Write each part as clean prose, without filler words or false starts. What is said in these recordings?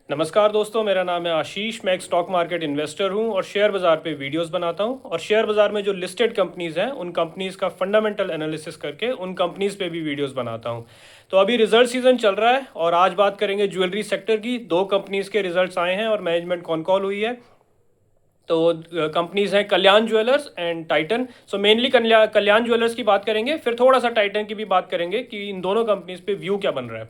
नमस्कार दोस्तों, मेरा नाम है आशीष। मैं एक स्टॉक मार्केट इन्वेस्टर हूं और शेयर बाज़ार पे वीडियोस बनाता हूं और शेयर बाज़ार में जो लिस्टेड कंपनीज़ हैं उन कंपनीज़ का फंडामेंटल एनालिसिस करके उन कंपनीज़ पे भी वीडियोस बनाता हूं। तो अभी रिजल्ट सीज़न चल रहा है और आज बात करेंगे ज्वेलरी सेक्टर की। दो कंपनीज़ के रिजल्ट्स आए हैं और मैनेजमेंट कॉन कॉल हुई है। तो कंपनीज हैं Kalyan jewellers and Titan. So mainly Kalyan jewellers की बात करेंगे, फिर थोड़ा सा टाइटन की भी बात करेंगे कि इन दोनों कंपनीज पे व्यू क्या बन रहा है।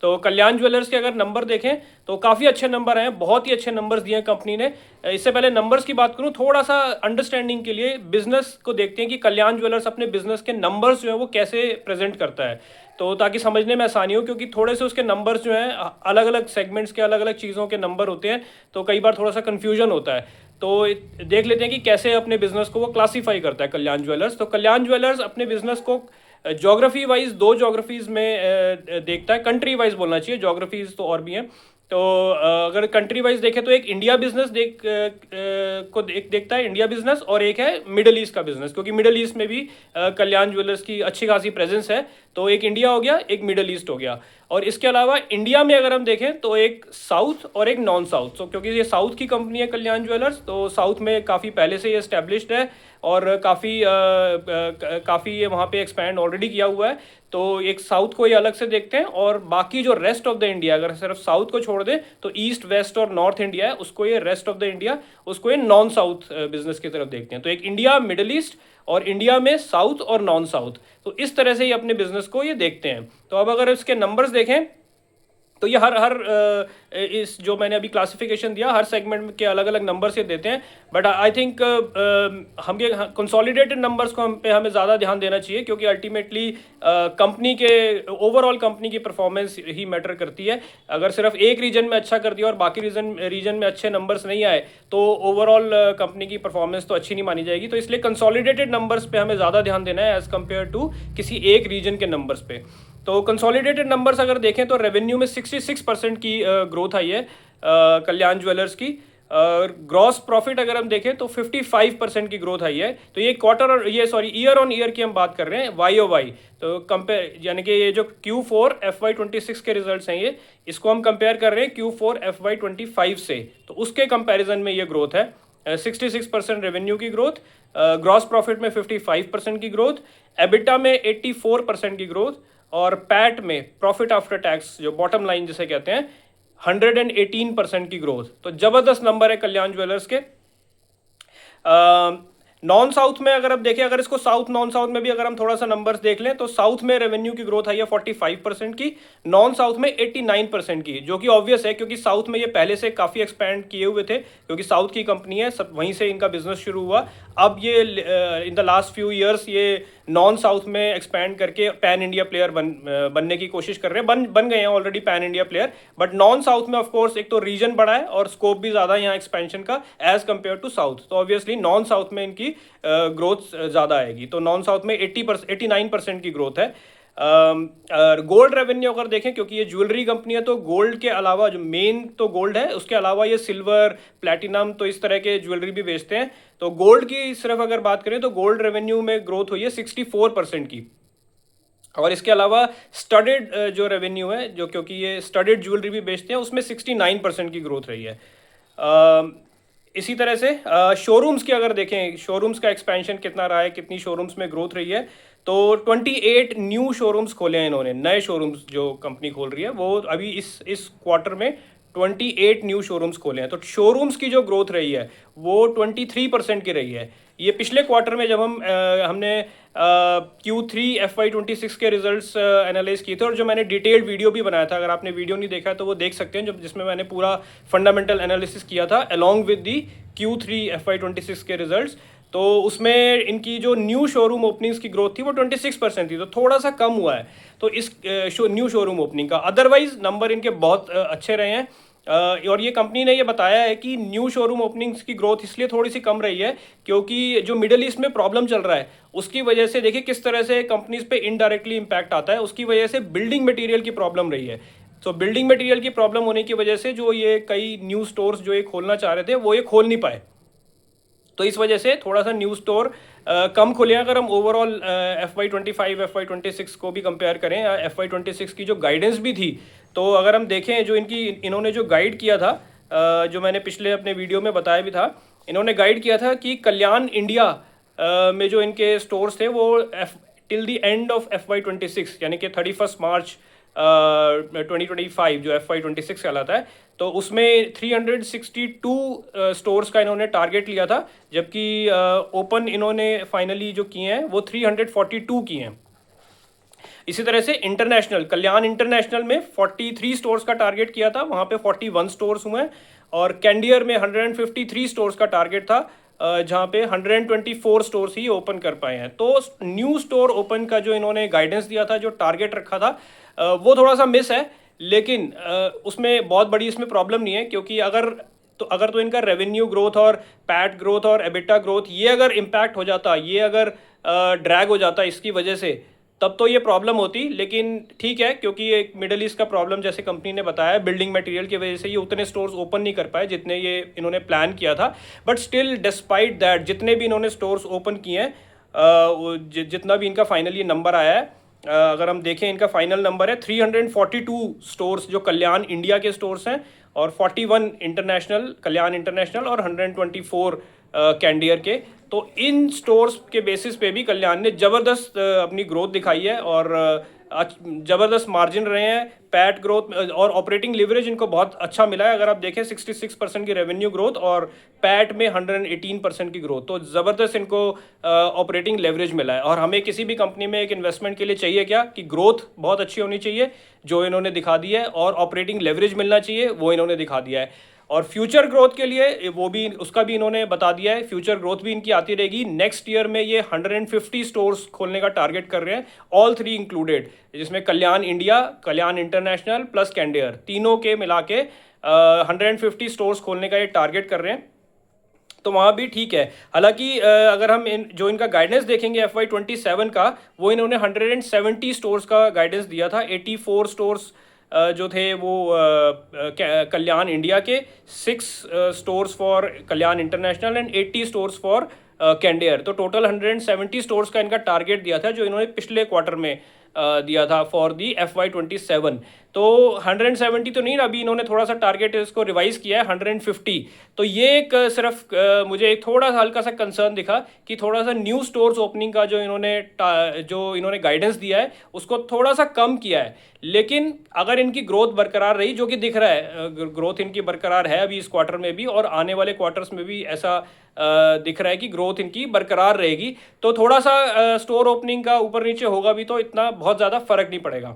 तो कल्याण ज्वेलर्स के अगर नंबर देखें तो काफ़ी अच्छे नंबर हैं, बहुत ही अच्छे नंबर्स दिए हैं कंपनी ने। इससे पहले नंबर्स की बात करूं, थोड़ा सा अंडरस्टैंडिंग के लिए बिजनेस को देखते हैं कि कल्याण ज्वेलर्स अपने बिजनेस के नंबर्स जो है वो कैसे प्रेजेंट करता है, तो ताकि समझने में आसानी हो, क्योंकि थोड़े से उसके नंबर्स जो हैं अलग अलग सेगमेंट्स के अलग अलग चीज़ों के नंबर होते हैं, तो कई बार थोड़ा सा कन्फ्यूजन होता है। तो देख लेते हैं कि कैसे अपने बिजनेस को वो क्लासीफाई करता है कल्याण ज्वेलर्स। तो कल्याण ज्वेलर्स अपने बिजनेस को ज्योग्राफी वाइज दो ज्योग्राफीज में देखता है, कंट्री वाइज बोलना चाहिए, ज्योग्राफीज तो और भी हैं। तो अगर कंट्री वाइज देखें तो एक इंडिया बिजनेस देखता है, इंडिया बिजनेस, और एक है मिडल ईस्ट का बिजनेस, क्योंकि मिडल ईस्ट में भी कल्याण ज्वेलर्स की अच्छी खासी प्रेजेंस है। तो एक इंडिया हो गया, एक मिडल ईस्ट हो गया। और इसके अलावा इंडिया में अगर हम देखें तो एक साउथ और एक नॉन साउथ। तो क्योंकि ये साउथ की कंपनी है कल्याण ज्वेलर्स, तो साउथ में काफ़ी पहले से ये एस्टेब्लिश्ड है और काफ़ी ये वहाँ पे एक्सपैंड ऑलरेडी किया हुआ है। तो एक साउथ को ये अलग से देखते हैं, और बाकी जो रेस्ट ऑफ द इंडिया, अगर सिर्फ साउथ को छोड़ दें तो ईस्ट वेस्ट और नॉर्थ इंडिया है, उसको ये रेस्ट ऑफ द इंडिया, उसको ये नॉन साउथ बिजनेस की तरफ देखते हैं। तो एक इंडिया, मिडल ईस्ट, और इंडिया में साउथ और नॉन साउथ, तो इस तरह से ही अपने बिजनेस को ये देखते हैं। तो अब अगर इसके नंबर्स देखें तो ये हर हर इस जो मैंने अभी क्लासिफिकेशन दिया, हर सेगमेंट के अलग अलग नंबर से देते हैं। बट आई थिंक हम ये कंसोलिडेटेड नंबर्स को हमें ज़्यादा ध्यान देना चाहिए, क्योंकि अल्टीमेटली कंपनी के ओवरऑल कंपनी की परफॉर्मेंस ही मैटर करती है। अगर सिर्फ एक रीजन में अच्छा कर दिया और बाकी रीजन में अच्छे नंबर्स नहीं आए तो ओवरऑल कंपनी की परफॉर्मेंस तो अच्छी नहीं मानी जाएगी। तो इसलिए कंसोलिडेटेड नंबर्स पे हमें ज़्यादा ध्यान देना है एज़ कम्पेयर टू किसी एक रीजन के नंबर्स पे। तो कंसोलिडेटेड नंबर्स अगर देखें तो रेवेन्यू में 66% की ग्रोथ आई है कल्याण ज्वेलर्स की। ग्रॉस प्रॉफिट अगर हम देखें तो 55% की ग्रोथ आई है। तो ये क्वार्टर और ईयर ऑन ईयर की हम बात कर रहे हैं, YOY। तो कंपेयर, यानी कि ये जो Q4 FY26 के रिजल्ट्स हैं, ये इसको हम कंपेयर कर रहे हैं Q4 FY25 से, तो उसके कंपैरिजन में ये ग्रोथ है। 66% रेवेन्यू की ग्रोथ, ग्रॉस प्रॉफिट में 55% की ग्रोथ, एबिटा में 84% की ग्रोथ, और पैट में, प्रॉफिट आफ्टर टैक्स, जो बॉटम लाइन जिसे कहते हैं, 118% की ग्रोथ। तो जबरदस्त नंबर है कल्याण ज्वेलर्स के। नॉन साउथ में अगर आप देखें, अगर इसको साउथ नॉन साउथ में भी अगर हम थोड़ा सा नंबर्स देख लें, तो साउथ में रेवेन्यू की ग्रोथ आई है 45% की, नॉन साउथ में 89% की, जो कि ऑब्वियस है क्योंकि साउथ में ये पहले से काफ़ी एक्सपैंड किए हुए थे, क्योंकि साउथ की कंपनी है, सब वहीं से इनका बिजनेस शुरू हुआ। अब ये in the last few years ये नॉन साउथ में एक्सपैंड करके पैन इंडिया प्लेयर बनने की कोशिश कर रहे हैं, बन गए हैं already pan India player. But non south में ऑफकोर्स एक तो रीजन बड़ा है और स्कोप भी ज़्यादा है यहाँ एक्सपेंशन का एज कम्पेयर टू साउथ। तो ऑब्वियसली नॉन साउथ में इनकी ग्रोथ ज़्यादा आएगी। तो नॉन साउथ में 89% की ग्रोथ है। गोल्ड रेवेन्यू अगर देखें, क्योंकि ये ज्वेलरी कंपनी है, तो गोल्ड के अलावा, जो मेन तो गोल्ड है, उसके अलावा ये सिल्वर, प्लैटिनम, तो इस तरह के ज्वेलरी भी बेचते हैं। तो गोल्ड की सिर्फ अगर बात करें तो गोल्ड रेवेन्यू में ग्रोथ हुई है 64% की। और इसके अलावा स्टडेड जो रेवेन्यू है, जो क्योंकि ये स्टडेड ज्वेलरी भी बेचते हैं, उसमें 69% की ग्रोथ रही है। इसी तरह से शोरूम्स की अगर देखें, शोरूम्स का एक्सपेंशन कितना रहा है, कितनी शोरूम्स में ग्रोथ रही है, तो 28 न्यू शोरूम्स खोले हैं इन्होंने। नए शोरूम्स जो कंपनी खोल रही है वो अभी इस क्वार्टर में 28 न्यू शोरूम्स खोले हैं। तो शोरूम्स की जो ग्रोथ रही है वो 23% की रही है। ये पिछले क्वार्टर में जब हमने Q3 FY26 के रिजल्ट्स एनालाइज किए थे, और जो मैंने डिटेल्ड वीडियो भी बनाया था, अगर आपने वीडियो नहीं देखा है तो वो देख सकते हैं, जिसमें मैंने पूरा फंडामेंटल एनालिसिस किया था along with the Q3 FY26 के रिजल्ट्स। तो उसमें इनकी जो न्यू शोरूम ओपनिंग्स की ग्रोथ थी वो 26% थी, तो थोड़ा सा कम हुआ है तो इस न्यू शोरूम ओपनिंग का। अदरवाइज नंबर इनके बहुत अच्छे रहे हैं। और ये कंपनी ने ये बताया है कि न्यू शोरूम ओपनिंग्स की ग्रोथ इसलिए थोड़ी सी कम रही है क्योंकि जो मिडिल ईस्ट में प्रॉब्लम चल रहा है उसकी वजह से, देखिए किस तरह से कंपनीज पे इनडायरेक्टली इंपैक्ट आता है, उसकी वजह से बिल्डिंग मटेरियल की प्रॉब्लम रही है। तो बिल्डिंग मटेरियल की प्रॉब्लम होने की वजह से जो ये कई न्यू स्टोर्स जो ये खोलना चाह रहे थे वो ये खोल नहीं पाए, तो इस वजह से थोड़ा सा न्यू स्टोर कम खुले हैं। अगर हम ओवरऑल FY25 FY26 को भी कंपेयर करें, FY26 की जो गाइडेंस भी थी तो अगर हम देखें जो इन्होंने जो गाइड किया था, जो मैंने पिछले अपने वीडियो में बताया भी था, इन्होंने गाइड किया था कि कल्याण इंडिया में जो इनके स्टोर्स थे वो till the end of FY26 यानी कि 31 मार्च 2025 जो FY26 कहलाता है, तो उसमें 362 स्टोर्स का इन्होंने टारगेट लिया था, जबकि ओपन इन्होंने फाइनली जो किए हैं वो 342 किए हैं। इसी तरह से इंटरनेशनल कल्याण इंटरनेशनल में 43 स्टोर्स का टारगेट किया था, वहाँ पे 41 स्टोर्स हुए हैं। और कैंडियर में 153 स्टोर्स का टारगेट था, जहाँ पे 124 स्टोर्स ही ओपन कर पाए हैं। तो न्यू स्टोर ओपन का जो इन्होंने गाइडेंस दिया था, जो टारगेट रखा था, वो थोड़ा सा मिस है। लेकिन उसमें बहुत बड़ी इसमें प्रॉब्लम नहीं है, क्योंकि अगर तो इनका रेवेन्यू ग्रोथ और पैट ग्रोथ और एबिटा ग्रोथ ये अगर इम्पैक्ट हो जाता, ये अगर ड्रैग हो जाता इसकी वजह से, तब तो ये प्रॉब्लम होती। लेकिन ठीक है, क्योंकि एक मिडल ईस्ट का प्रॉब्लम जैसे कंपनी ने बताया बिल्डिंग मटेरियल की वजह से ये उतने स्टोर्स ओपन नहीं कर पाए जितने ये इन्होंने प्लान किया था। बट स्टिल डिस्पाइट दैट जितने भी इन्होंने स्टोर्स ओपन किए हैं, जितना भी इनका फाइनली नंबर आया है, अगर हम देखें इनका फाइनल नंबर है 342 स्टोर्स जो कल्याण इंडिया के स्टोर्स हैं, और 41 इंटरनेशनल कल्याण इंटरनेशनल और 124 कैंडियर के। तो इन स्टोर्स के बेसिस पे भी कल्याण ने ज़बरदस्त अपनी ग्रोथ दिखाई है, और ज़बरदस्त मार्जिन रहे हैं, पैट ग्रोथ और ऑपरेटिंग लिवरेज इनको बहुत अच्छा मिला है। अगर आप देखें 66% की रेवेन्यू ग्रोथ और पैट में 118% की ग्रोथ, तो ज़बरदस्त इनको ऑपरेटिंग लेवरेज मिला है। और हमें किसी भी कंपनी में एक इन्वेस्टमेंट के लिए चाहिए क्या, कि ग्रोथ बहुत अच्छी होनी चाहिए, जो इन्होंने दिखा दी है, और ऑपरेटिंग लेवरेज मिलना चाहिए, वो इन्होंने दिखा दिया है। और फ्यूचर ग्रोथ के लिए वो भी, उसका भी इन्होंने बता दिया है, फ्यूचर ग्रोथ भी इनकी आती रहेगी। नेक्स्ट ईयर में ये 150 स्टोर्स खोलने का टारगेट कर रहे हैं, ऑल थ्री इंक्लूडेड, जिसमें कल्याण इंडिया, कल्याण इंटरनेशनल प्लस कैंडियर, तीनों के मिला के 150 स्टोर्स खोलने का ये टारगेट कर रहे हैं। तो वहाँ भी ठीक है। हालांकि अगर हम जो इनका गाइडेंस देखेंगे FY27 का, वो इन्होंने 170 स्टोर्स का गाइडेंस दिया था। 84 स्टोर्स जो थे वो कल्याण इंडिया के, 6 stores for Kalyan international and 80 stores for Candere. तो टोटल 170 स्टोर्स का इनका टारगेट दिया था, जो इन्होंने पिछले क्वार्टर में दिया था फॉर दी FY27। तो 170 तो नहीं, अभी इन्होंने थोड़ा सा टारगेट इसको रिवाइज किया है 150। तो ये एक सिर्फ मुझे एक थोड़ा सा हल्का सा कंसर्न दिखा कि थोड़ा सा न्यू स्टोर्स ओपनिंग का जो इन्होंने गाइडेंस दिया है उसको थोड़ा सा कम किया है। लेकिन अगर इनकी ग्रोथ बरकरार रही, जो कि दिख रहा है ग्रोथ इनकी बरकरार है अभी इस क्वार्टर में भी, और आने वाले क्वार्टर्स में भी ऐसा दिख रहा है कि ग्रोथ इनकी बरकरार रहेगी, तो थोड़ा सा स्टोर ओपनिंग का ऊपर नीचे होगा भी, तो इतना बहुत ज़्यादा फर्क नहीं पड़ेगा।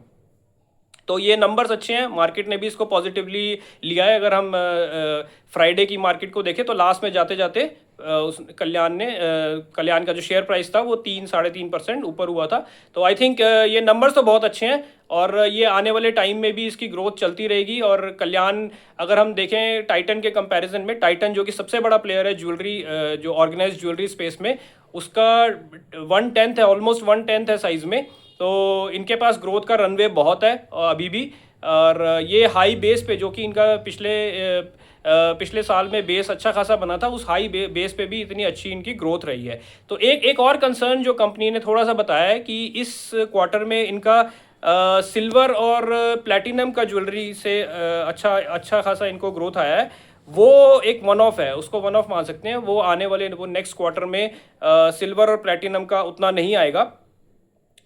तो ये नंबर्स अच्छे हैं, मार्केट ने भी इसको पॉजिटिवली लिया है। अगर हम फ्राइडे की मार्केट को देखें तो लास्ट में जाते जाते उस कल्याण का जो शेयर प्राइस था वो 3-3.5% ऊपर हुआ था। तो आई थिंक ये नंबर्स तो बहुत अच्छे हैं, और ये आने वाले टाइम में भी इसकी ग्रोथ चलती रहेगी। और कल्याण, अगर हम देखें टाइटन के कंपैरिजन में, टाइटन जो कि सबसे बड़ा प्लेयर है ज्वेलरी, जो ऑर्गेनाइज ज्वेलरी स्पेस में, उसका 1/10 है, ऑलमोस्ट 1/10 है साइज़ में। तो इनके पास ग्रोथ का रनवे बहुत है अभी भी। और ये हाई बेस पे, जो कि इनका पिछले साल में बेस अच्छा खासा बना था, उस हाई बेस पे भी इतनी अच्छी इनकी ग्रोथ रही है। तो एक और कंसर्न जो कंपनी ने थोड़ा सा बताया है कि इस क्वार्टर में इनका सिल्वर और प्लैटिनम का ज्वेलरी से अच्छा खासा इनको ग्रोथ आया है। वो एक वन ऑफ है, उसको वन ऑफ मान सकते हैं। वो आने वाले नेक्स्ट क्वार्टर में सिल्वर और प्लैटिनम का उतना नहीं आएगा,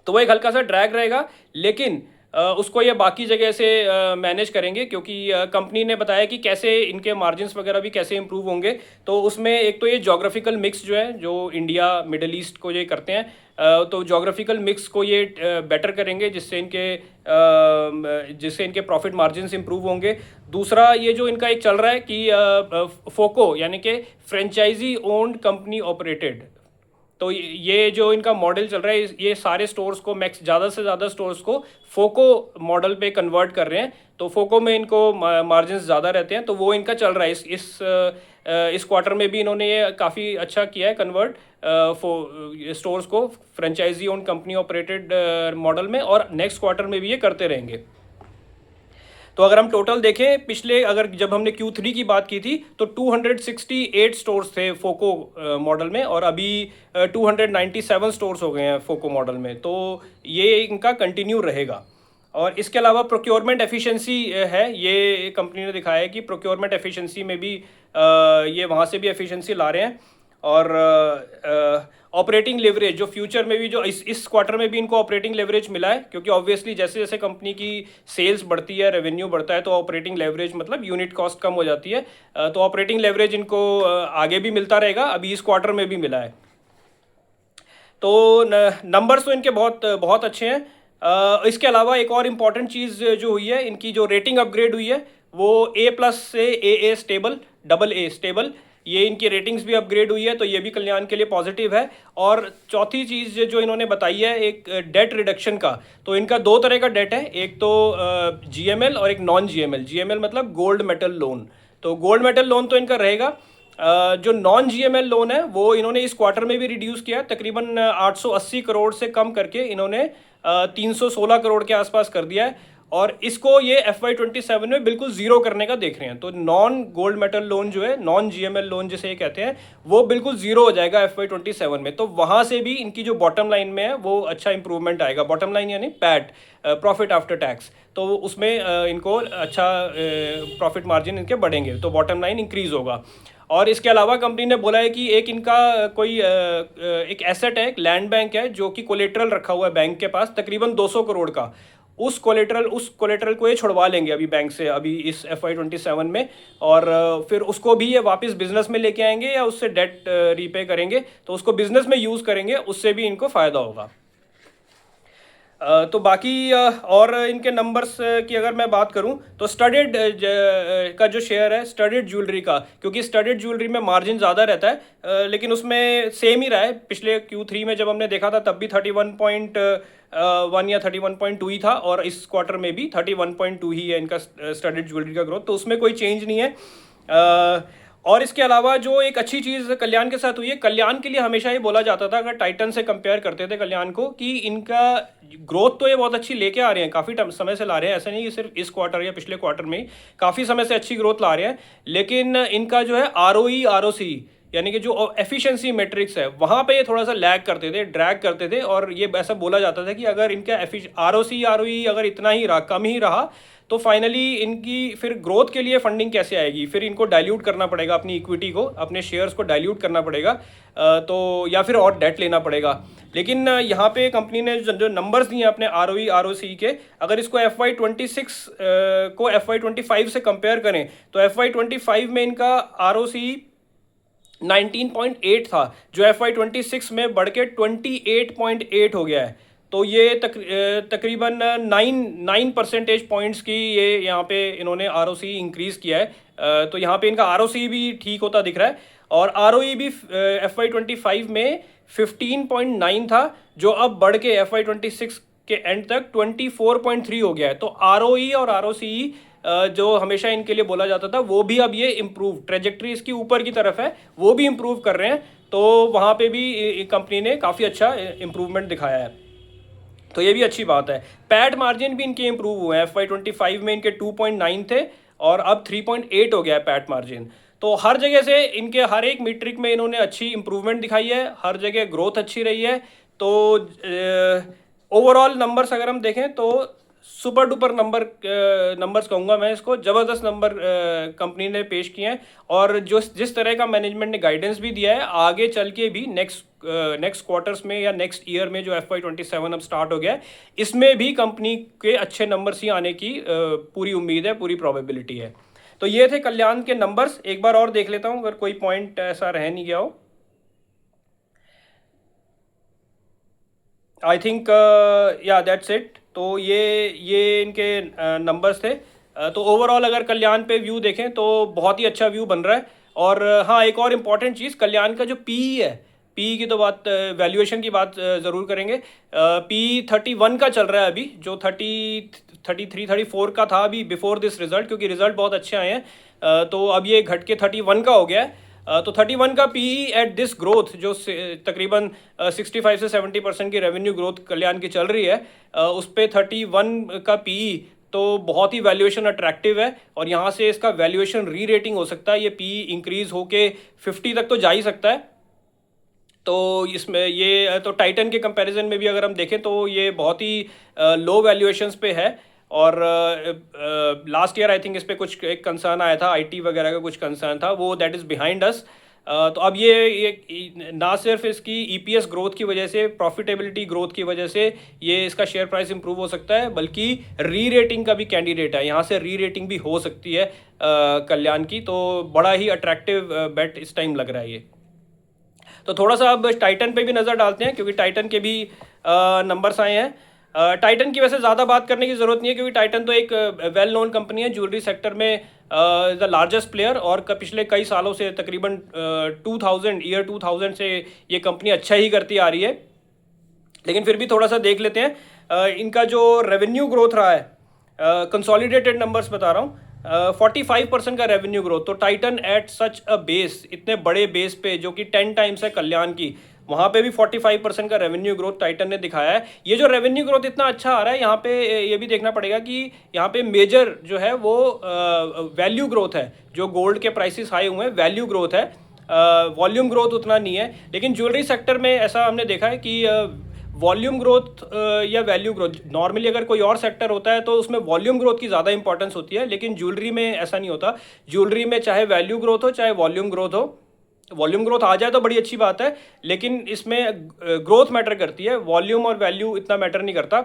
तो वो एक हल्का सा ड्रैग रहेगा। लेकिन उसको ये बाकी जगह से मैनेज करेंगे, क्योंकि कंपनी ने बताया कि कैसे इनके मार्जिन्स वगैरह भी कैसे इंप्रूव होंगे। तो उसमें एक तो ये जोग्राफिकल मिक्स जो है, जो इंडिया मिडल ईस्ट को ये करते हैं, तो जोग्राफिकल मिक्स को ये बेटर करेंगे, जिससे इनके प्रॉफिट मार्जिन्स इंप्रूव होंगे। दूसरा, ये जो इनका एक चल रहा है कि फोको यानी कि फ्रेंचाइजी ओन्ड कंपनी ऑपरेटेड, तो ये जो इनका मॉडल चल रहा है, ये सारे स्टोर्स को ज़्यादा से ज़्यादा स्टोर्स को फोको मॉडल पे कन्वर्ट कर रहे हैं। तो फोको में इनको मार्जिन्स ज़्यादा रहते हैं, तो वो इनका चल रहा है। इस क्वार्टर में भी इन्होंने ये काफ़ी अच्छा किया है कन्वर्ट स्टोर्स को franchisee own company operated model में, और नेक्स्ट क्वार्टर में भी ये करते रहेंगे। तो अगर हम टोटल देखें, जब हमने Q3 की बात की थी तो 268 स्टोर्स थे फोको मॉडल में, और अभी 297 स्टोर्स हो गए हैं फोको मॉडल में। तो ये इनका कंटिन्यू रहेगा। और इसके अलावा प्रोक्योरमेंट एफिशिएंसी है, ये कंपनी ने दिखाया है कि प्रोक्योरमेंट एफिशिएंसी में भी ये वहाँ से भी एफिशिएंसी ला रहे हैं। और ऑपरेटिंग लेवरेज जो फ्यूचर में भी, जो इस क्वार्टर में भी इनको ऑपरेटिंग लेवरेज मिला है, क्योंकि ऑब्वियसली जैसे जैसे कंपनी की सेल्स बढ़ती है, रेवेन्यू बढ़ता है, तो ऑपरेटिंग लेवरेज मतलब यूनिट कॉस्ट कम हो जाती है। तो ऑपरेटिंग लेवरेज इनको आगे भी मिलता रहेगा, अभी इस क्वार्टर में भी मिला है। तो नंबर्स तो इनके बहुत बहुत अच्छे हैं। इसके अलावा एक और इम्पॉर्टेंट चीज़ जो हुई है, इनकी जो रेटिंग अपग्रेड हुई है वो A+ से AA स्टेबल, AA स्टेबल, ये इनकी रेटिंग्स भी अपग्रेड हुई है, तो ये भी कल्याण के लिए पॉजिटिव है। और चौथी चीज़ जो इन्होंने बताई है एक डेट रिडक्शन का, तो इनका दो तरह का डेट है, एक तो GML और एक नॉन GML। GML मतलब गोल्ड मेटल लोन, तो गोल्ड मेटल लोन तो इनका रहेगा। जो नॉन GML लोन है वो इन्होंने इस क्वार्टर में भी रिड्यूस किया, तकरीबन 880 करोड़ से कम करके इन्होंने 316 करोड़ के आसपास कर दिया है। और इसको ये FY27 में बिल्कुल ज़ीरो करने का देख रहे हैं। तो नॉन गोल्ड मेटल लोन जो है, नॉन GML लोन जिसे ये कहते हैं, वो बिल्कुल ज़ीरो हो जाएगा FY27 में। तो वहाँ से भी इनकी जो बॉटम लाइन में है वो अच्छा इंप्रूवमेंट आएगा। बॉटम लाइन यानी पैट, प्रॉफिट आफ्टर टैक्स, तो उसमें इनको अच्छा प्रॉफिट मार्जिन इनके बढ़ेंगे, तो बॉटम लाइन इंक्रीज़ होगा। और इसके अलावा कंपनी ने बोला है कि एक इनका कोई एक एसेट है, एक लैंड बैंक है जो कि कोलेटरल रखा हुआ है बैंक के पास, तकरीबन 200 करोड़ का। उस कोलेटरल को ये छुड़वा लेंगे अभी बैंक से, अभी इस FY27 में। और फिर उसको भी ये वापस बिजनेस में लेके आएंगे या उससे डेट रीपे करेंगे, तो उसको बिजनेस में यूज़ करेंगे, उससे भी इनको फ़ायदा होगा। तो बाकी और इनके नंबर्स की अगर मैं बात करूं तो स्टडेड का जो शेयर है, स्टडेड ज्वेलरी का, क्योंकि स्टडेड ज्वेलरी में मार्जिन ज़्यादा रहता है, लेकिन उसमें सेम ही रहा है। पिछले Q3 में जब हमने देखा था तब भी 31.1 या 31.2 ही था, और इस क्वार्टर में भी 31.2 ही है इनका स्टडेड ज्वेलरी का ग्रोथ, तो उसमें कोई चेंज नहीं है। और इसके अलावा जो एक अच्छी चीज़ कल्याण के साथ हुई है, कल्याण के लिए हमेशा ये बोला जाता था, अगर टाइटन से कंपेयर करते थे कल्याण को, कि इनका ग्रोथ तो ये बहुत अच्छी लेके आ रहे हैं, काफ़ी समय से ला रहे हैं, ऐसा नहीं कि सिर्फ इस क्वार्टर या पिछले क्वार्टर में, काफ़ी समय से अच्छी ग्रोथ ला रहे हैं, लेकिन इनका जो है ROE ROC यानी कि जो एफिशिएंसी मैट्रिक्स है वहाँ पे ये थोड़ा सा लैग करते थे, ड्रैग करते थे। और ये ऐसा बोला जाता था कि अगर इनका ROC ROE अगर इतना ही रहा, कम ही रहा, तो फाइनली इनकी फिर ग्रोथ के लिए फंडिंग कैसे आएगी, फिर इनको डाइल्यूट करना पड़ेगा अपनी इक्विटी को, अपने शेयर्स को डाइल्यूट करना पड़ेगा, तो या फिर और डेट लेना पड़ेगा। लेकिन यहाँ पे कंपनी ने जो नंबर्स दिए अपने ROE ROC के, अगर इसको FY26 को FY25 से कंपेयर करें तो FY25 में इनका ROC 19.8 था, जो FY26 में बढ़ के 28.8 हो गया है। तो ये तकरीबन 9 परसेंटेज पॉइंट्स की ये यहाँ पे इन्होंने ROC इंक्रीज़ किया है। तो यहाँ पे इनका ROC भी ठीक होता दिख रहा है, और ROE भी FY25 में 15.9 था, जो अब बढ़ के FY26 के एंड तक 24.3 हो गया है। तो ROE और ROCE जो हमेशा इनके लिए बोला जाता था, वो भी अब ये इम्प्रूव, ट्रेजेक्ट्री इसकी ऊपर की तरफ है, वो भी इम्प्रूव कर रहे हैं। तो वहाँ पे भी कंपनी ने काफ़ी अच्छा इम्प्रूवमेंट दिखाया है, तो ये भी अच्छी बात है। पैट मार्जिन भी इनके इम्प्रूव हुए हैं, FY25 में इनके 2.9 थे और अब 3.8 हो गया है पैट मार्जिन। तो हर जगह से इनके हर एक मीट्रिक में इन्होंने अच्छी इम्प्रूवमेंट दिखाई है, हर जगह ग्रोथ अच्छी रही है। तो ओवरऑल नंबर्स अगर हम देखें तो सुपर डुपर नंबर्स कहूँगा मैं इसको, ज़बरदस्त नंबर कंपनी ने पेश किए हैं। और जो जिस तरह का मैनेजमेंट ने गाइडेंस भी दिया है, आगे चल के भी नेक्स्ट क्वार्टर्स में या नेक्स्ट ईयर में जो FY27 अब स्टार्ट हो गया है, इसमें भी कंपनी के अच्छे नंबर्स ही आने की पूरी उम्मीद है, पूरी प्रोबेबिलिटी है। तो ये थे कल्याण के नंबर्स। एक बार और देख लेता हूँ अगर कोई पॉइंट ऐसा रह नहीं गया हो। आई थिंक या दैट्स इट। तो ये इनके नंबर्स थे। तो ओवरऑल अगर कल्याण पे व्यू देखें तो बहुत ही अच्छा व्यू बन रहा है। और हाँ, एक और इम्पॉर्टेंट चीज़, कल्याण का जो PE है, PE की तो बात, वैल्यूएशन की बात ज़रूर करेंगे। PE 31 का चल रहा है अभी, जो 33 34 का था अभी बिफोर दिस रिजल्ट, क्योंकि रिजल्ट बहुत अच्छे आए हैं। तो अब ये घट के 31 का हो गया है। तो 31 का PE एट दिस ग्रोथ, जो तकरीबन 65 से 70% की रेवेन्यू ग्रोथ कल्याण की चल रही है, उस पर 31 का PE तो बहुत ही वैल्यूएशन अट्रैक्टिव है। और यहाँ से इसका वैल्यूएशन री रेटिंग हो सकता है, ये PE इंक्रीज होके 50 तक तो जा ही सकता है। तो इसमें ये तो टाइटन के कंपैरिजन में भी अगर हम देखें तो ये बहुत ही लो वैल्यूएशंस पे है। और लास्ट ईयर आई थिंक इस पे कुछ एक कंसर्न आया था, आईटी वगैरह का कुछ कंसर्न था, वो दैट इज़ बिहाइंड अस। तो अब ये ना सिर्फ इसकी ईपीएस ग्रोथ की वजह से, प्रॉफिटेबिलिटी ग्रोथ की वजह से ये इसका शेयर प्राइस इंप्रूव हो सकता है, बल्कि री रेटिंग का भी कैंडिडेट है, यहाँ से री रेटिंग भी हो सकती है कल्याण की। तो बड़ा ही अट्रैक्टिव बेट इस टाइम लग रहा है ये। तो थोड़ा सा अब टाइटन पे भी नज़र डालते हैं, क्योंकि टाइटन के भी नंबर्स आए हैं। टाइटन की वैसे ज़्यादा बात करने की ज़रूरत नहीं है, क्योंकि टाइटन तो एक वेल नोन कंपनी है ज्वेलरी सेक्टर में, द लार्जेस्ट प्लेयर। और पिछले कई सालों से तकरीबन 2000 से ये कंपनी अच्छा ही करती आ रही है। लेकिन फिर भी थोड़ा सा देख लेते हैं इनका जो रेवेन्यू ग्रोथ रहा है, कंसोलिडेटेड नंबर्स बता रहा हूँ, 45% का रेवेन्यू ग्रोथ। तो Titan at such a base, इतने बड़े बेस पे जो कि 10 टाइम्स है कल्याण की, वहाँ पे भी 45% का रेवेन्यू ग्रोथ टाइटन ने दिखाया है। ये जो रेवेन्यू ग्रोथ इतना अच्छा आ रहा है, यहाँ पे ये भी देखना पड़ेगा कि यहाँ पे मेजर जो है वो वैल्यू ग्रोथ है। जो गोल्ड के प्राइसेस हाई हुए हैं, वैल्यू ग्रोथ है, वॉल्यूम ग्रोथ उतना नहीं है। लेकिन ज्वेलरी सेक्टर में ऐसा हमने देखा है कि वॉल्यूम ग्रोथ या वैल्यू ग्रोथ, नॉर्मली अगर कोई और सेक्टर होता है तो उसमें वॉल्यूम ग्रोथ की ज़्यादा इंपॉर्टेंस होती है, लेकिन ज्वेलरी में ऐसा नहीं होता। ज्वेलरी में चाहे वैल्यू ग्रोथ हो चाहे वॉल्यूम ग्रोथ हो, वॉल्यूम ग्रोथ आ जाए तो बड़ी अच्छी बात है, लेकिन इसमें ग्रोथ मैटर करती है, वॉल्यूम और वैल्यू इतना मैटर नहीं करता।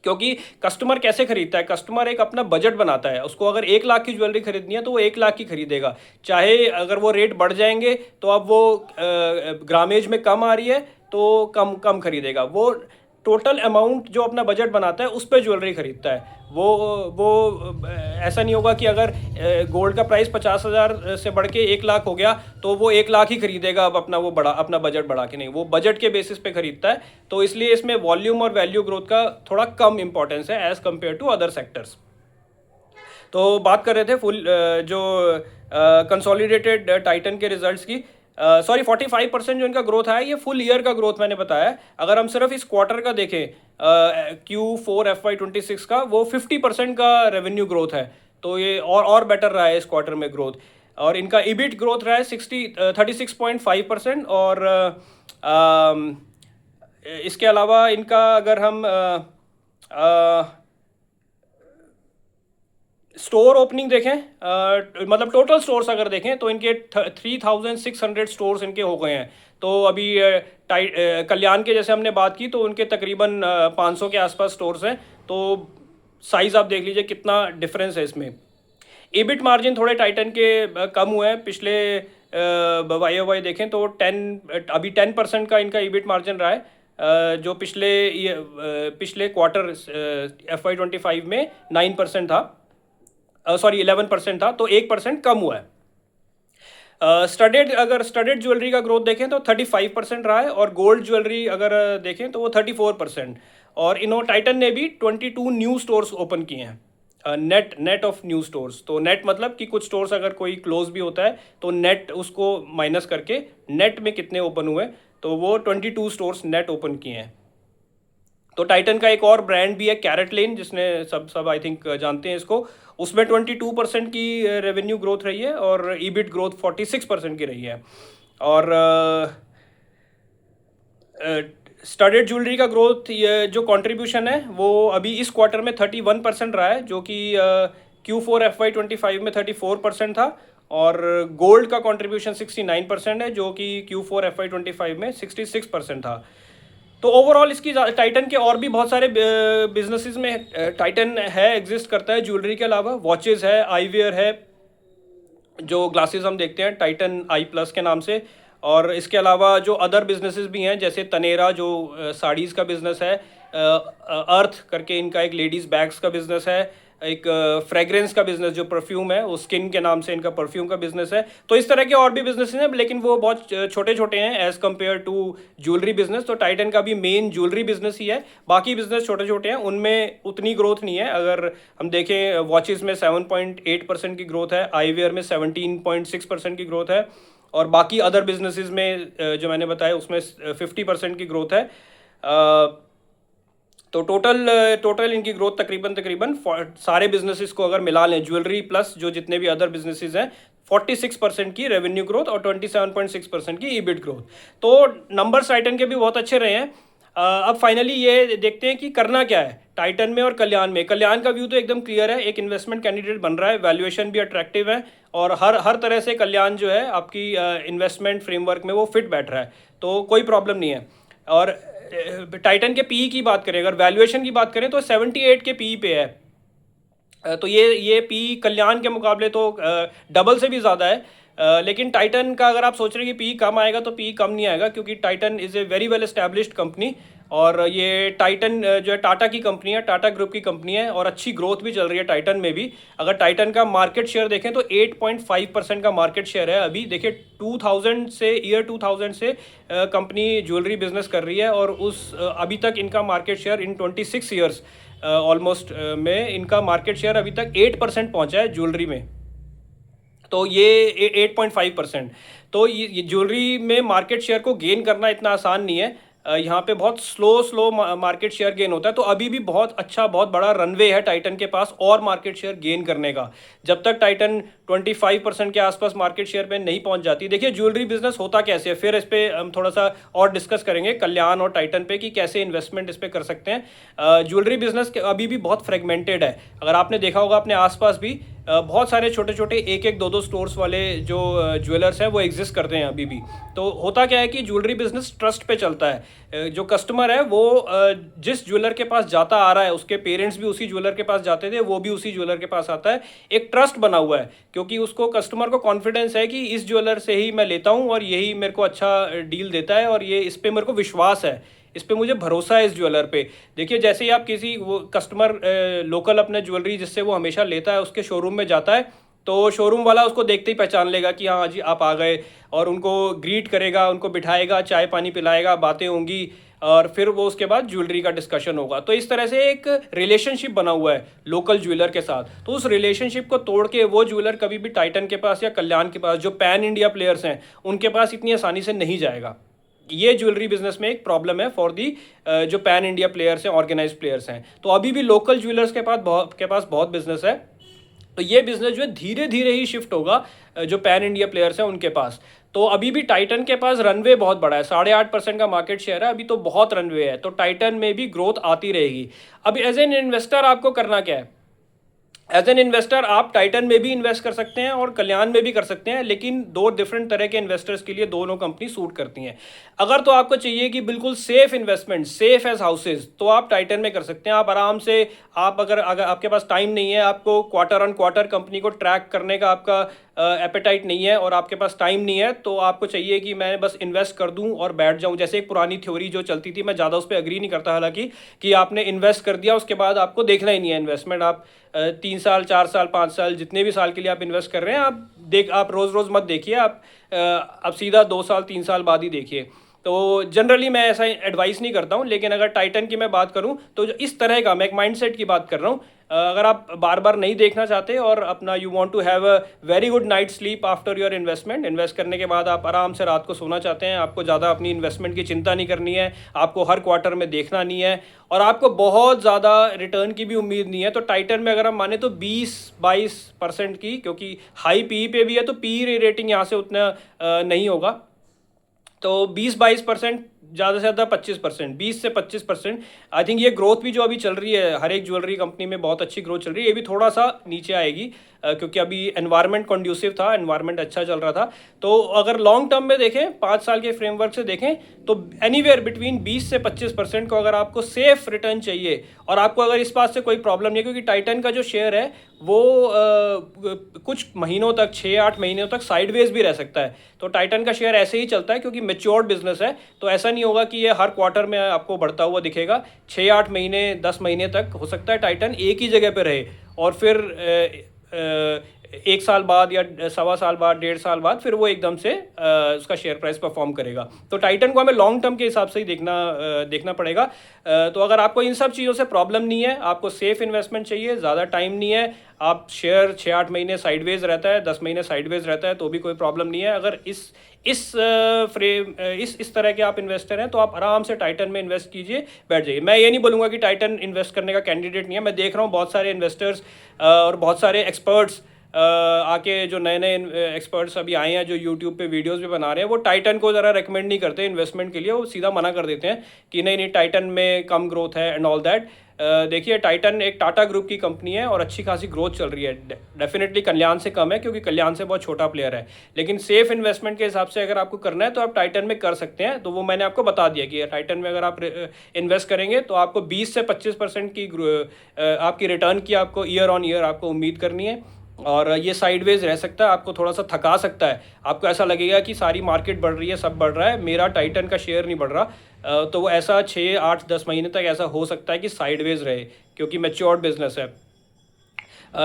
क्योंकि कस्टमर कैसे खरीदता है, कस्टमर एक अपना बजट बनाता है। उसको अगर 1 लाख की ज्वेलरी खरीदनी है तो वो 1 लाख की खरीदेगा, चाहे अगर वो रेट बढ़ जाएंगे तो अब वो ग्रामेज में कम आ रही है तो कम कम खरीदेगा। वो टोटल अमाउंट जो अपना बजट बनाता है उस पर ज्वेलरी खरीदता है। वो ऐसा नहीं होगा कि अगर गोल्ड का प्राइस 50,000 से बढ़ के 1 लाख हो गया तो वो 1 लाख ही खरीदेगा अब अपना, वो बड़ा अपना बजट बढ़ा के नहीं, वो बजट के बेसिस पे खरीदता है। तो इसलिए इसमें वॉल्यूम और वैल्यू ग्रोथ का थोड़ा कम इंपॉर्टेंस है as compare to other sectors. तो बात कर रहे थे फुल जो कंसोलिडेटेड टाइटन के रिजल्ट्स की। सॉरी, 45% जो इनका ग्रोथ है ये फुल ईयर का ग्रोथ मैंने बताया है। अगर हम सिर्फ इस क्वार्टर का देखें, Q4 FY26 का, वो 50% का रेवेन्यू ग्रोथ है। तो ये और बेटर रहा है इस क्वार्टर में ग्रोथ। और इनका ईबिट ग्रोथ रहा है 36.5%। और इसके अलावा इनका अगर हम स्टोर ओपनिंग देखें, मतलब टोटल स्टोर्स अगर देखें तो इनके 3600 स्टोर्स इनके हो गए हैं। तो अभी कल्याण के जैसे हमने बात की तो उनके तकरीबन 500 के आसपास स्टोर्स हैं। तो साइज़ आप देख लीजिए कितना डिफरेंस है इसमें। ईबिट मार्जिन थोड़े टाइटन के कम हुए हैं पिछले वाई देखें तो 10% का इनका ईबिट मार्जिन रहा है, जो पिछले क्वार्टर FY25 में 9% था, सॉरी 11% था, तो 1% कम हुआ है। अगर स्टडेड ज्वेलरी का ग्रोथ देखें तो 35% रहा है, और गोल्ड ज्वेलरी अगर देखें तो वो 34%। और टाइटन ने भी 22 न्यू स्टोर्स ओपन किए हैं, नेट ऑफ न्यू स्टोर्स। तो नेट मतलब कि कुछ स्टोर्स अगर कोई क्लोज भी होता है तो नेट उसको माइनस करके नेट में कितने ओपन हुए, तो वो 22 स्टोर्स नेट ओपन किए हैं। तो टाइटन का एक और ब्रांड भी है कैरेट लेन, जिसने सब आई थिंक जानते हैं इसको, उसमें 22% की रेवेन्यू ग्रोथ रही है और ईबिट ग्रोथ 46% की रही है। और स्टडेड ज्वेलरी का ग्रोथ, ये जो कंट्रीब्यूशन है वो अभी इस क्वार्टर में 31% रहा है, जो कि Q4 FY25 में 34% था। और गोल्ड का कंट्रीब्यूशन 69% है, जो कि Q4 FY25 में 66% था। तो ओवरऑल इसकी टाइटन के और भी बहुत सारे बिजनेसेस में टाइटन है, एग्जिस्ट करता है ज्वेलरी के अलावा। वॉचेस है, आईवेयर है, जो ग्लासेस हम देखते हैं टाइटन आई प्लस के नाम से। और इसके अलावा जो अदर बिजनेसेस भी हैं, जैसे तनेरा जो साड़ीज़ का बिजनेस है, अर्थ करके इनका एक लेडीज़ बैग्स का बिजनेस है, एक फ्रेग्रेंस का बिजनेस जो परफ्यूम है, वो स्किन के नाम से इनका परफ्यूम का बिजनेस है। तो इस तरह के और भी बिजनेस हैं, लेकिन वो बहुत छोटे छोटे हैं as compare to jewellery business. तो टाइटन का भी मेन ज्वेलरी बिजनेस ही है, बाकी बिजनेस छोटे छोटे हैं, उनमें उतनी ग्रोथ नहीं है। अगर हम देखें, वॉचेस में 7.8% की ग्रोथ है, आईवेयर में 17.6% की ग्रोथ है, और बाकी अदर बिजनेसेस में जो मैंने बताया उसमें 50% की ग्रोथ है। तो टोटल इनकी ग्रोथ तकरीबन तकरीबन सारे बिजनेसेस को अगर मिला लें, ज्वेलरी प्लस जो जितने भी अदर बिजनेसेस हैं, 46% की रेवेन्यू ग्रोथ और 27.6% की ईबिट ग्रोथ। तो नंबर्स टाइटन के भी बहुत अच्छे रहे हैं। अब फाइनली ये देखते हैं कि करना क्या है टाइटन में और कल्याण में। कल्याण का व्यू तो एकदम क्लियर है, एक इन्वेस्टमेंट कैंडिडेट बन रहा है, वैल्यूएशन भी अट्रैक्टिव है और हर तरह से कल्याण जो है आपकी इन्वेस्टमेंट फ्रेमवर्क में वो फिट बैठ रहा है, तो कोई प्रॉब्लम नहीं है। और टाइटन के पीई की बात करें, अगर वैल्यूएशन की बात करें तो 78 के पीई पे है। तो ये पी कल्याण के मुकाबले तो डबल से भी ज़्यादा है। लेकिन टाइटन का अगर आप सोच रहे हैं कि पी कम आएगा तो पी कम नहीं आएगा, क्योंकि Titan is a very well established company और ये टाइटन जो है टाटा की कंपनी है, टाटा ग्रुप की कंपनी है और अच्छी ग्रोथ भी चल रही है टाइटन में भी। अगर टाइटन का मार्केट शेयर देखें तो 8.5% का मार्केट शेयर है अभी। देखिए 2000 से कंपनी ज्वेलरी बिजनेस कर रही है और अभी तक इनका market share in 26 years almost में इनका मार्केट शेयर अभी तक 8% पहुंचा है ज्वेलरी में। तो ये 8.5%। तो ये ज्वेलरी में मार्केट शेयर को गेन करना इतना आसान नहीं है। यहाँ पे बहुत स्लो मार्केट शेयर गेन होता है। तो अभी भी बहुत अच्छा बहुत बड़ा रनवे है टाइटन के पास और मार्केट शेयर गेन करने का। जब तक टाइटन 25% के आसपास मार्केट शेयर पे नहीं पहुंच जाती। देखिए ज्वेलरी बिजनेस होता कैसे है, फिर इस पर हम थोड़ा सा और डिस्कस करेंगे कल्याण और टाइटन पे कि कैसे इन्वेस्टमेंट इस पर कर सकते हैं। ज्वेलरी बिजनेस अभी भी बहुत फ्रेगमेंटेड है। अगर आपने देखा होगा अपने आसपास भी बहुत सारे छोटे छोटे एक एक दो स्टोर्स वाले जो ज्वेलर्स हैं वो एग्जिस्ट करते हैं अभी भी। तो होता क्या है कि ज्वेलरी बिजनेस ट्रस्ट पे चलता है। जो कस्टमर है वो जिस ज्वेलर के पास जाता आ रहा है, उसके पेरेंट्स भी उसी ज्वेलर के पास जाते थे, वो भी उसी ज्वेलर के पास आता है। एक ट्रस्ट बना हुआ है क्योंकि उसको कस्टमर को कॉन्फिडेंस है कि इस ज्वेलर से ही मैं लेता हूँ और यही मेरे को अच्छा डील देता है और ये इस पर मेरे को विश्वास है, इस पे मुझे भरोसा है इस ज्वेलर पे। देखिए जैसे ही आप किसी वो कस्टमर लोकल अपने ज्वेलरी जिससे वो हमेशा लेता है उसके शोरूम में जाता है, तो शोरूम वाला उसको देखते ही पहचान लेगा कि हाँ जी आप आ गए, और उनको ग्रीट करेगा, उनको बिठाएगा, चाय पानी पिलाएगा, बातें होंगी और फिर वो उसके बाद ज्वेलरी का डिस्कशन होगा। तो इस तरह से एक रिलेशनशिप बना हुआ है लोकल ज्वेलर के साथ। तो उस रिलेशनशिप को तोड़ के वो ज्वेलर कभी भी टाइटन के पास या कल्याण के पास, जो पैन इंडिया प्लेयर्स हैं, उनके पास इतनी आसानी से नहीं जाएगा। ये ज्वेलरी बिजनेस में एक प्रॉब्लम है फॉर दी जो पैन इंडिया प्लेयर्स हैं, ऑर्गेनाइज प्लेयर्स हैं। तो अभी भी लोकल ज्वेलर्स के पास बहुत बिजनेस है। तो ये बिजनेस जो है धीरे धीरे ही शिफ्ट होगा जो पैन इंडिया प्लेयर्स हैं उनके पास। तो अभी भी टाइटन के पास रनवे बहुत बड़ा है, 8.5% का मार्केट शेयर है अभी, तो बहुत रनवे है। तो टाइटन में भी ग्रोथ आती रहेगी। अब एज एन इन्वेस्टर आपको करना क्या है? एज एन इन्वेस्टर आप टाइटन में भी इन्वेस्ट कर सकते हैं और कल्याण में भी कर सकते हैं, लेकिन दो डिफरेंट तरह के इन्वेस्टर्स के लिए दोनों कंपनी सूट करती हैं। अगर तो आपको चाहिए कि बिल्कुल safe investment, safe as houses, तो आप टाइटन में कर सकते हैं। आप आराम से, आप अगर आपके पास टाइम नहीं है, आपको क्वार्टर ऑन क्वार्टर कंपनी को ट्रैक करने का आपका एपेटाइट नहीं है और आपके पास टाइम नहीं है, तो आपको चाहिए कि मैं बस इन्वेस्ट कर दूं और बैठ जाऊं। जैसे एक पुरानी थ्योरी जो चलती थी, मैं ज़्यादा उस पर अग्री नहीं करता हालांकि, कि आपने इन्वेस्ट कर दिया उसके बाद आपको देखना ही नहीं है इन्वेस्टमेंट। आप 3 साल 4 साल 5 साल जितने भी साल के लिए आप इन्वेस्ट कर रहे हैं, आप रोज़ रोज़ मत देखिए, आप सीधा 2 साल 3 साल बाद ही देखिए। तो जनरली मैं ऐसा एडवाइस नहीं करता हूँ। लेकिन अगर टाइटन की मैं बात करूँ तो जो इस तरह का, मैं एक माइंडसेट की बात कर रहा हूँ, अगर आप बार बार नहीं देखना चाहते और अपना you want to have a very good night sleep after your investment, invest करने के बाद आप आराम से रात को सोना चाहते हैं, आपको ज़्यादा अपनी इन्वेस्टमेंट की चिंता नहीं करनी है, आपको हर क्वार्टर में देखना नहीं है और आपको बहुत ज़्यादा रिटर्न की भी उम्मीद नहीं है, तो टाइटन में अगर हम माने तो 20-22% की, क्योंकि हाई पी पे भी है तो पी रेटिंग यहाँ से उतना नहीं होगा, तो 20-22%, ज़्यादा से ज़्यादा 25%, 20 से 25%। आई थिंक ये ग्रोथ भी जो अभी चल रही है हर एक ज्वेलरी कंपनी में बहुत अच्छी ग्रोथ चल रही है, ये भी थोड़ा सा नीचे आएगी क्योंकि अभी एनवायरनमेंट कंड्यूसिव था, एनवायरनमेंट अच्छा चल रहा था। तो अगर लॉन्ग टर्म में देखें, 5 साल के फ्रेमवर्क से देखें, तो एनीवेयर बिटवीन 20 से 25% को अगर आपको सेफ रिटर्न चाहिए और आपको अगर इस बात से कोई प्रॉब्लम नहीं है, क्योंकि टाइटन का जो शेयर है वो कुछ महीनों तक, 6-8 महीनों तक साइडवेज भी रह सकता है। तो टाइटन का शेयर ऐसे ही चलता है क्योंकि मैच्योर्ड बिजनेस है, तो ऐसा नहीं होगा कि ये हर क्वार्टर में आपको बढ़ता हुआ दिखेगा। 6-8 महीने 10 महीने तक हो सकता है टाइटन एक ही जगह पे रहे और फिर 1 साल बाद या सवा साल बाद, 1.5 साल बाद फिर वो एकदम से उसका शेयर प्राइस परफॉर्म करेगा। तो टाइटन को हमें लॉन्ग टर्म के हिसाब से ही देखना पड़ेगा। तो अगर आपको इन सब चीज़ों से प्रॉब्लम नहीं है, आपको सेफ इन्वेस्टमेंट चाहिए, ज़्यादा टाइम नहीं है, आप शेयर 6-8 महीने साइडवेज रहता है, 10 महीने साइडवेज रहता है तो भी कोई प्रॉब्लम नहीं है। अगर इस तरह के आप इन्वेस्टर हैं तो आप आराम से टाइटन में इन्वेस्ट कीजिए, बैठ जाइए। मैं ये नहीं बोलूँगा कि टाइटन इन्वेस्ट करने का कैंडिडेट नहीं है। मैं देख रहा हूँ बहुत सारे इन्वेस्टर्स और बहुत सारे एक्सपर्ट्स आके, जो नए नए एक्सपर्ट्स अभी आए हैं जो यूट्यूब पे वीडियोस भी बना रहे हैं, वो टाइटन को ज़रा रेकमेंड नहीं करते इन्वेस्टमेंट के लिए। वो सीधा मना कर देते हैं कि नहीं नहीं, टाइटन में कम ग्रोथ है एंड ऑल दैट। देखिए, टाइटन एक टाटा ग्रुप की कंपनी है और अच्छी खासी ग्रोथ चल रही है। डेफिनेटली कल्याण से कम है क्योंकि कल्याण से बहुत छोटा प्लेयर है, लेकिन सेफ इन्वेस्टमेंट के हिसाब से अगर आपको करना है तो आप टाइटन में कर सकते हैं। तो वो मैंने आपको बता दिया कि टाइटन में अगर आप इन्वेस्ट करेंगे तो आपको 20 से 25% की आपकी रिटर्न की आपको ईयर ऑन ईयर आपको उम्मीद करनी है। और ये साइडवेज रह सकता है, आपको थोड़ा सा थका सकता है, आपको ऐसा लगेगा कि सारी मार्केट बढ़ रही है, सब बढ़ रहा है, मेरा टाइटन का शेयर नहीं बढ़ रहा। तो वो ऐसा 6, 8, 10 महीने तक ऐसा हो सकता है कि साइडवेज रहे क्योंकि मैच्योर्ड बिजनेस है।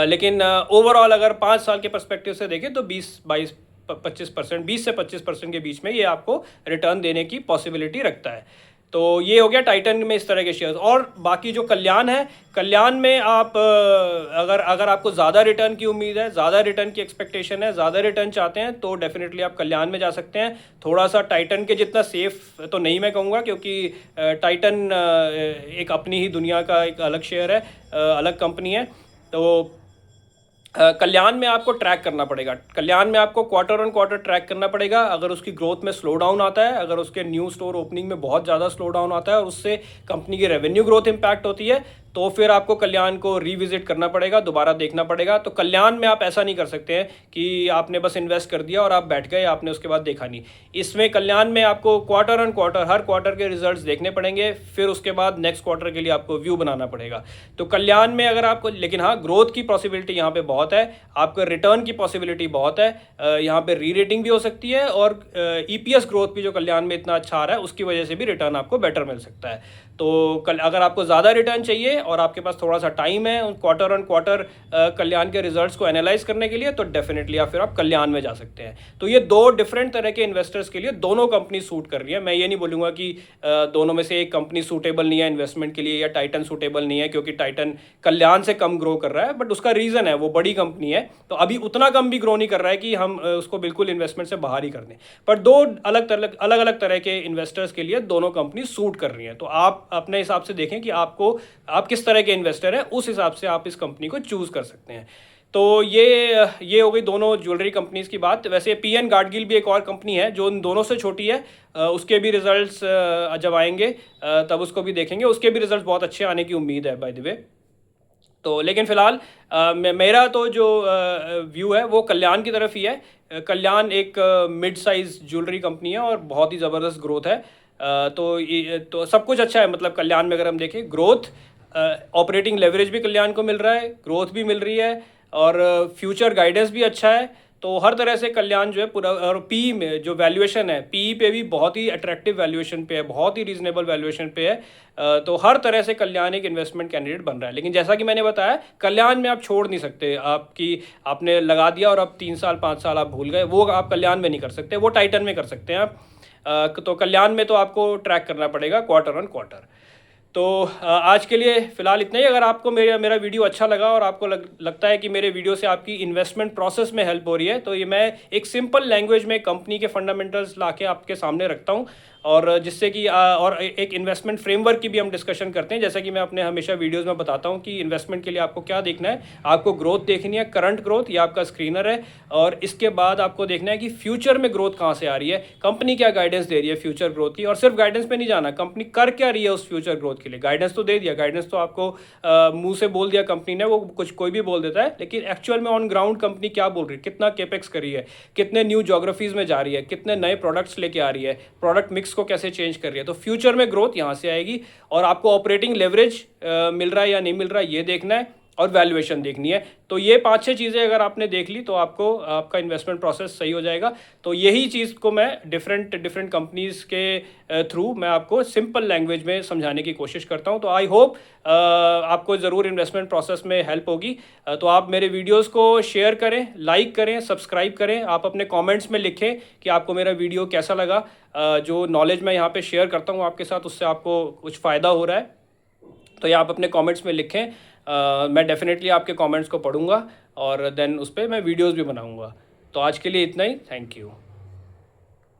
लेकिन ओवरऑल अगर 5 साल के पर्सपेक्टिव से देखें तो 20-25%, 20 से 25% के बीच में ये आपको रिटर्न देने की पॉसिबिलिटी रखता है। तो ये हो गया टाइटन में इस तरह के शेयर्स। और बाकी जो कल्याण है, कल्याण में आप अगर आपको ज़्यादा रिटर्न की उम्मीद है, ज़्यादा रिटर्न की एक्सपेक्टेशन है, ज़्यादा रिटर्न चाहते हैं तो डेफिनेटली आप कल्याण में जा सकते हैं। थोड़ा सा टाइटन के जितना सेफ तो नहीं मैं कहूँगा क्योंकि टाइटन एक अपनी ही दुनिया का एक अलग शेयर है, अलग कंपनी है। तो कल्याण में आपको ट्रैक करना पड़ेगा, कल्याण में आपको क्वार्टर ऑन क्वार्टर ट्रैक करना पड़ेगा। अगर उसकी ग्रोथ में स्लो डाउन आता है, अगर उसके न्यू स्टोर ओपनिंग में बहुत ज़्यादा स्लो डाउन आता है और उससे कंपनी की रेवेन्यू ग्रोथ इम्पैक्ट होती है तो फिर आपको कल्याण को रीविजिट करना पड़ेगा, दोबारा देखना पड़ेगा। तो कल्याण में आप ऐसा नहीं कर सकते हैं कि आपने बस इन्वेस्ट कर दिया और आप बैठ गए, आपने उसके बाद देखा नहीं। इसमें कल्याण में आपको quarter on quarter, her quarter के रिजल्ट्स देखने पड़ेंगे, फिर उसके बाद नेक्स्ट क्वार्टर के लिए आपको व्यू बनाना पड़ेगा। तो कल्याण में अगर आपको, लेकिन हाँ, ग्रोथ की पॉसिबिलिटी यहाँ पे बहुत है, आपको रिटर्न की पॉसिबिलिटी बहुत है, यहाँ पे री रेटिंग भी हो सकती है और ईपीएस ग्रोथ भी जो कल्याण में इतना अच्छा आ रहा है उसकी वजह से भी रिटर्न आपको बेटर मिल सकता है। तो अगर आपको ज़्यादा रिटर्न चाहिए और आपके पास थोड़ा सा टाइम है उन क्वार्टर ऑन क्वार्टर कल्याण के रिजल्ट्स को एनालाइज करने के लिए, तो डेफिनेटली आप कल्याण में जा सकते हैं। तो ये दो डिफरेंट तरह के इन्वेस्टर्स के लिए दोनों कंपनी सूट कर रही है। मैं ये नहीं बोलूँगा कि दोनों में से एक कंपनी सूटेबल नहीं है इन्वेस्टमेंट के लिए या टाइटन सूटेबल नहीं है क्योंकि टाइटन कल्याण से कम ग्रो कर रहा है, बट उसका रीज़न है, वो बड़ी कंपनी है तो अभी उतना कम भी ग्रो नहीं कर रहा है कि हम उसको बिल्कुल इन्वेस्टमेंट से बाहर ही कर दें। पर दो अलग अलग तरह के इन्वेस्टर्स के लिए दोनों कंपनी सूट कर रही हैं। तो आप अपने हिसाब से देखें कि आप किस तरह के इन्वेस्टर हैं, उस हिसाब से आप इस कंपनी को चूज़ कर सकते हैं। तो ये हो गई दोनों ज्वेलरी कंपनीज़ की बात। वैसे पीएन गाडगिल भी एक और कंपनी है जो उन दोनों से छोटी है, उसके भी रिजल्ट्स जब आएंगे तब उसको भी देखेंगे, उसके भी रिजल्ट्स बहुत अच्छे आने की उम्मीद है बाय द वे। तो लेकिन फ़िलहाल मेरा तो जो व्यू है वो कल्याण की तरफ ही है। कल्याण एक मिड साइज़ ज्वेलरी कंपनी है और बहुत ही ज़बरदस्त ग्रोथ है। तो सब कुछ अच्छा है, मतलब कल्याण में अगर हम देखें ग्रोथ, ऑपरेटिंग लेवरेज भी कल्याण को मिल रहा है, ग्रोथ भी मिल रही है और फ्यूचर गाइडेंस भी अच्छा है। तो हर तरह से कल्याण जो है पूरा, और पी में जो वैल्यूएशन है, पी पे भी बहुत ही अट्रैक्टिव वैल्यूएशन पे है, बहुत ही रीजनेबल वैल्यूएशन पे है। तो हर तरह से कल्याण एक इन्वेस्टमेंट कैंडिडेट बन रहा है। लेकिन जैसा कि मैंने बताया, कल्याण में आप छोड़ नहीं सकते, आपने लगा दिया और अब 3 साल 5 साल आप भूल गए, वो आप कल्याण में नहीं कर सकते, वो टाइटन में कर सकते हैं आप। तो कल्याण में तो आपको ट्रैक करना पड़ेगा क्वार्टर ऑन क्वार्टर। तो आज के लिए फ़िलहाल इतना ही। अगर आपको मेरा वीडियो अच्छा लगा और आपको लगता है कि मेरे वीडियो से आपकी इन्वेस्टमेंट प्रोसेस में हेल्प हो रही है, तो ये मैं एक सिंपल लैंग्वेज में कंपनी के फंडामेंटल्स लाके आपके सामने रखता हूँ और जिससे कि और एक इन्वेस्टमेंट फ्रेमवर्क की भी हम डिस्कशन करते हैं। जैसा कि मैं अपने हमेशा वीडियोस में बताता हूँ कि इन्वेस्टमेंट के लिए आपको क्या देखना है, आपको ग्रोथ देखनी है, करंट ग्रोथ, ये आपका स्क्रीनर है, और इसके बाद आपको देखना है कि फ्यूचर में ग्रोथ कहाँ से आ रही है, कंपनी क्या गाइडेंस दे रही है फ्यूचर ग्रोथ की, और सिर्फ गाइडेंस पे नहीं जाना, कंपनी कर क्या रही है उस फ्यूचर ग्रोथ के लिए। गाइडेंस तो दे दिया, गाइडेंस तो आपको मुंह से बोल दिया कंपनी ने, वो कुछ कोई भी बोल देता है, लेकिन एक्चुअल में ऑन ग्राउंड कंपनी क्या बोल रही है, कितना केपेक्स करी है, कितने न्यू जोग्राफीज में जा रही है, कितने नए प्रोडक्ट्स लेके आ रही है, प्रोडक्ट मिक्स को कैसे चेंज कर रही है। तो फ्यूचर में ग्रोथ यहाँ से आएगी और आपको ऑपरेटिंग लेवरेज मिल रहा है या नहीं मिल रहा है ये देखना है, और वैल्यूएशन देखनी है। तो ये 5-6 चीज़ें अगर आपने देख ली तो आपको आपका इन्वेस्टमेंट प्रोसेस सही हो जाएगा। तो यही चीज़ को मैं डिफरेंट डिफरेंट कंपनीज़ के थ्रू मैं आपको सिंपल लैंग्वेज में समझाने की कोशिश करता हूँ। तो आई होप आपको ज़रूर इन्वेस्टमेंट प्रोसेस में हेल्प होगी। तो आप मेरे वीडियोज़ को शेयर करें, लाइक करें, सब्सक्राइब करें। आप अपने कॉमेंट्स में लिखें कि आपको मेरा वीडियो कैसा लगा। जो नॉलेज मैं यहाँ पे शेयर करता हूँ आपके साथ, उससे आपको कुछ फ़ायदा हो रहा है तो ये आप अपने कमेंट्स में लिखें। मैं डेफिनेटली आपके कमेंट्स को पढ़ूंगा और देन उस पर मैं वीडियोस भी बनाऊंगा। तो आज के लिए इतना ही। Thank you.